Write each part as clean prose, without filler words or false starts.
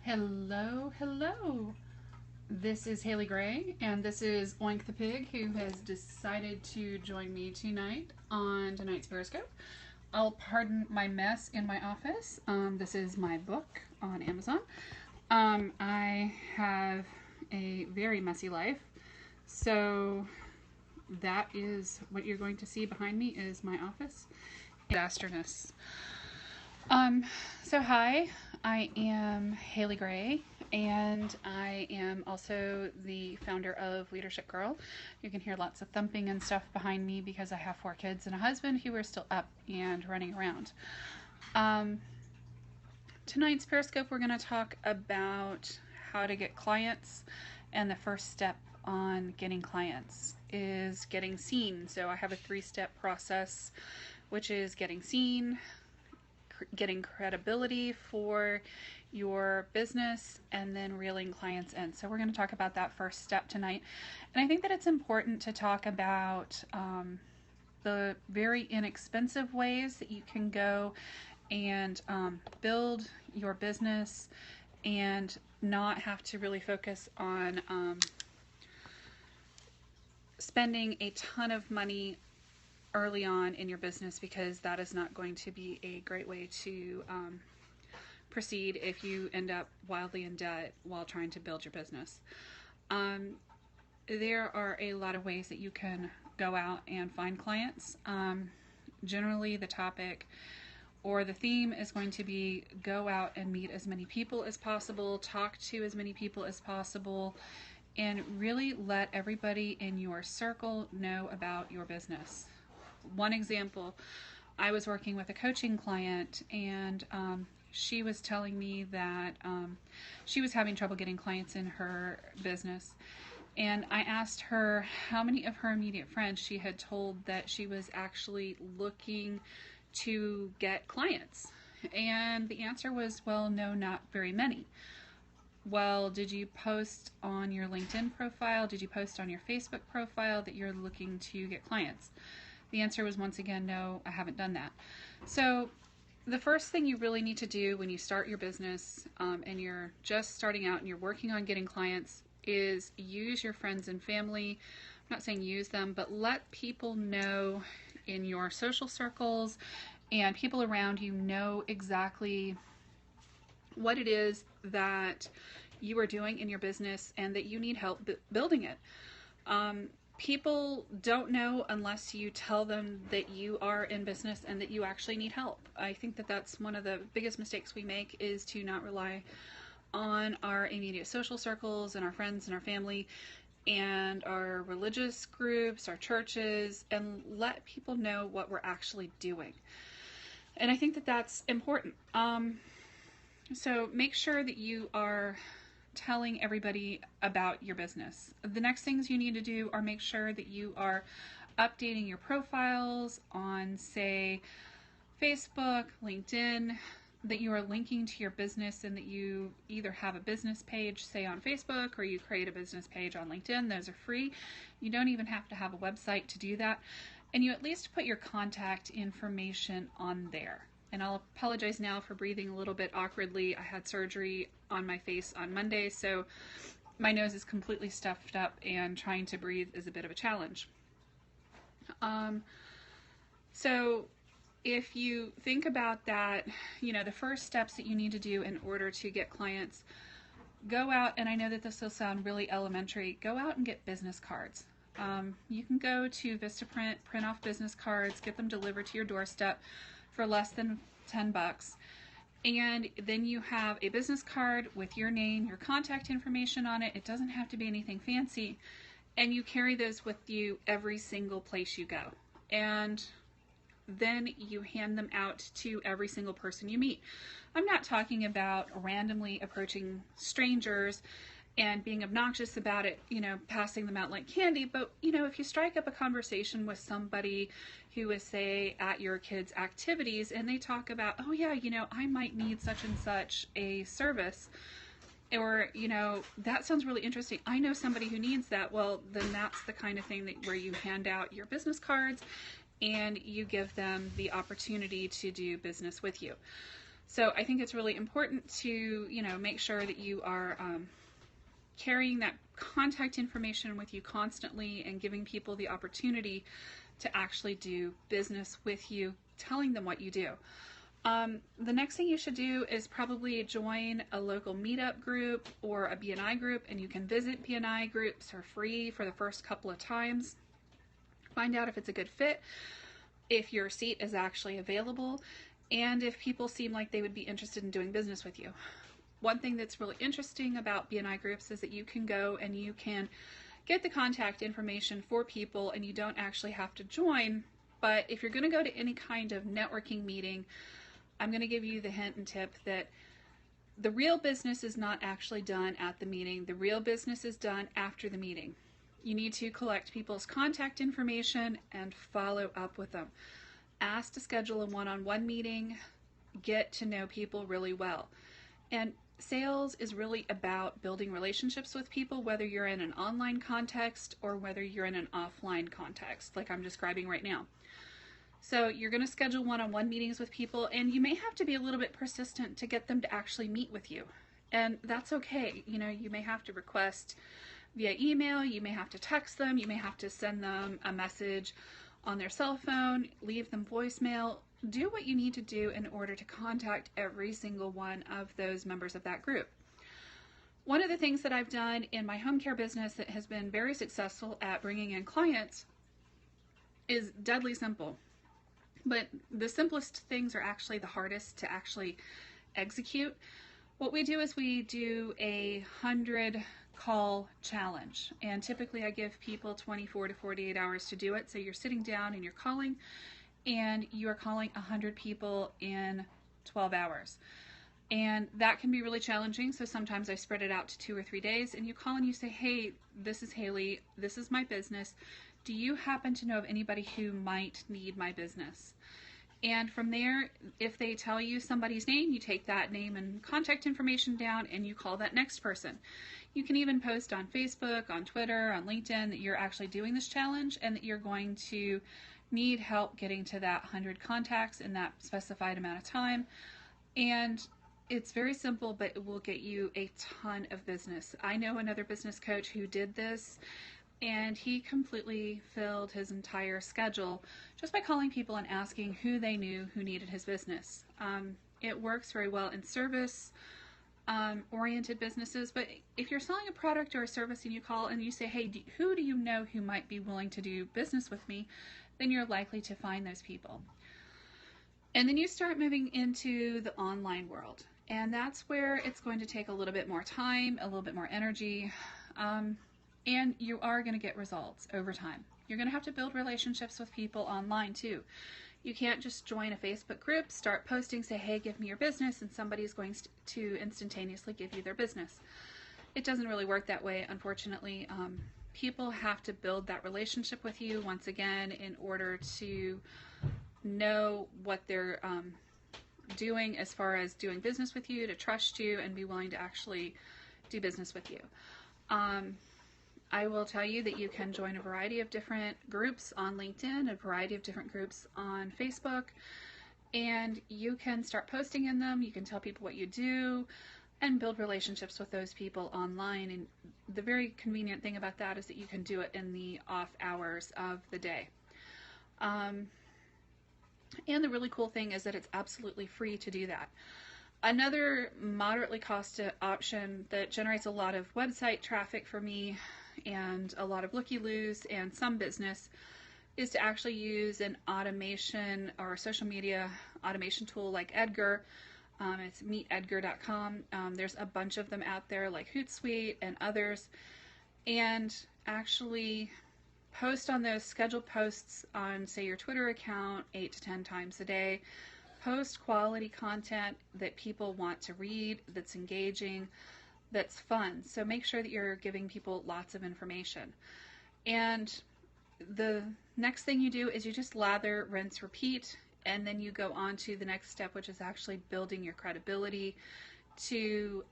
Hello, hello. This is Haley Gray, and this is Oink the Pig, who has decided to join me tonight on tonight's Periscope. I'll pardon my mess in my office. This is my book on Amazon. I have a very messy life, so that is what you're going to see behind me is my office. Disasterness. So hi, I am Haley Gray, and I am also the founder of Leadership Girl. You can hear lots of thumping and stuff behind me because I have 4 kids and a husband who are still up and running around. Tonight's Periscope, we're going to talk about how to get clients, and the first step on getting clients is getting seen. So I have a 3-step process, which is getting seen, getting credibility for your business, and then reeling clients in. So we're going to talk about that first step tonight. And I think that it's important to talk about the very inexpensive ways that you can go and build your business and not have to really focus on spending a ton of money early on in your business, because that is not going to be a great way to proceed if you end up wildly in debt while trying to build your business. There are a lot of ways that you can go out and find clients. Generally, the topic or the theme is going to be go out and meet as many people as possible, talk to as many people as possible, and really let everybody in your circle know about your business. One example, I was working with a coaching client, and she was telling me that she was having trouble getting clients in her business. And I asked her how many of her immediate friends she had told that she was actually looking to get clients. And the answer was, well, no, not very many. Well, did you post on your LinkedIn profile? Did you post on your Facebook profile that you're looking to get clients? The answer was once again, no, I haven't done that. So the first thing you really need to do when you start your business and you're just starting out and you're working on getting clients is use your friends and family. I'm not saying use them, but let people know in your social circles and people around you know exactly what it is that you are doing in your business and that you need help building it. People don't know unless you tell them that you are in business and that you actually need help. I think that that's one of the biggest mistakes we make, is to not rely on our immediate social circles and our friends and our family and our religious groups, our churches, and let people know what we're actually doing. And I think that that's important. So make sure that you are telling everybody about your business. The next things you need to do are make sure that you are updating your profiles on, say, Facebook, LinkedIn, that you are linking to your business, and that you either have a business page, say on Facebook, or you create a business page on LinkedIn. Those are free. You don't even have to have a website to do that. And you at least put your contact information on there. And I'll apologize now for breathing a little bit awkwardly. I had surgery on my face on Monday, so my nose is completely stuffed up, and trying to breathe is a bit of a challenge. So if you think about that, the first steps that you need to do in order to get clients, go out, and I know that this will sound really elementary, go out and get business cards. You can go to Vistaprint, print off business cards, get them delivered to your doorstep for less than $10. And then you have a business card with your name, your contact information on it. It doesn't have to be anything fancy. And you carry those with you every single place you go. And then you hand them out to every single person you meet. I'm not talking about randomly approaching strangers and being obnoxious about it, passing them out like candy. But, if you strike up a conversation with somebody who is, say, at your kids' activities, and they talk about, oh yeah, I might need such and such a service, or, that sounds really interesting, I know somebody who needs that. Well, then that's the kind of thing where you hand out your business cards and you give them the opportunity to do business with you. So I think it's really important to, make sure that you are carrying that contact information with you constantly and giving people the opportunity to actually do business with you, telling them what you do. The next thing you should do is probably join a local meetup group or a BNI group, and you can visit BNI groups for free for the first couple of times. Find out if it's a good fit, if your seat is actually available, and if people seem like they would be interested in doing business with you. One thing that's really interesting about BNI groups is that you can go and you can get the contact information for people and you don't actually have to join. But if you're going to go to any kind of networking meeting, I'm going to give you the hint and tip that the real business is not actually done at the meeting. The real business is done after the meeting. You need to collect people's contact information and follow up with them. Ask to schedule a one-on-one meeting. Get to know people really well. And sales is really about building relationships with people, whether you're in an online context or whether you're in an offline context, like I'm describing right now. So you're going to schedule one-on-one meetings with people, and you may have to be a little bit persistent to get them to actually meet with you. And that's okay. You may have to request via email, you may have to text them, you may have to send them a message on their cell phone, leave them voicemail. Do what you need to do in order to contact every single one of those members of that group. One of the things that I've done in my home care business that has been very successful at bringing in clients is deadly simple. But the simplest things are actually the hardest to actually execute. What we do is we do a 100 call challenge, and typically I give people 24 to 48 hours to do it. So you're sitting down and you're calling, and you are calling 100 people in 12 hours. And that can be really challenging. So sometimes I spread it out to 2 or 3 days, and you call and you say, hey, this is Haley, this is my business. Do you happen to know of anybody who might need my business? And from there, if they tell you somebody's name, you take that name and contact information down and you call that next person. You can even post on Facebook, on Twitter, on LinkedIn that you're actually doing this challenge and that you're going to need help getting to that 100 contacts in that specified amount of time. And it's very simple, but it will get you a ton of business. I know another business coach who did this, and he completely filled his entire schedule just by calling people and asking who they knew who needed his business. It works very well in service oriented businesses, but if you're selling a product or a service and you call and you say, hey, who do you know who might be willing to do business with me, then you're likely to find those people. And then you start moving into the online world, and that's where it's going to take a little bit more time, a little bit more energy, and you are going to get results over time. You're going to have to build relationships with people online too. You can't just join a Facebook group, start posting, say, hey, give me your business, and somebody's going to instantaneously give you their business. It doesn't really work that way, unfortunately. People have to build that relationship with you, once again, in order to know what they're doing as far as doing business with you, to trust you, and be willing to actually do business with you. I will tell you that you can join a variety of different groups on LinkedIn, a variety of different groups on Facebook, and you can start posting in them. You can tell people what you do and build relationships with those people online. And the very convenient thing about that is that you can do it in the off hours of the day. And the really cool thing is that it's absolutely free to do that. Another moderately costed option that generates a lot of website traffic for me and a lot of looky-loos and some business is to actually use an automation or social media automation tool like Edgar. It's meetedgar.com. There's a bunch of them out there like Hootsuite and others, and actually post on those scheduled posts on, say, your Twitter account 8 to 10 times a day. Post quality content that people want to read, that's engaging, that's fun. So make sure that you're giving people lots of information. And the next thing you do is you just lather, rinse, repeat, and then you go on to the next step, which is actually building your credibility to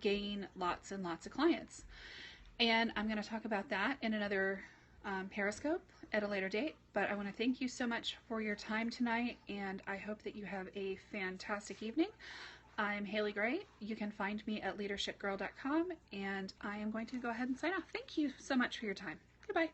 gain lots and lots of clients. And I'm going to talk about that in another Periscope at a later date. But I want to thank you so much for your time tonight, and I hope that you have a fantastic evening. I'm Haley Gray. You can find me at leadershipgirl.com, and I am going to go ahead and sign off. Thank you so much for your time. Goodbye.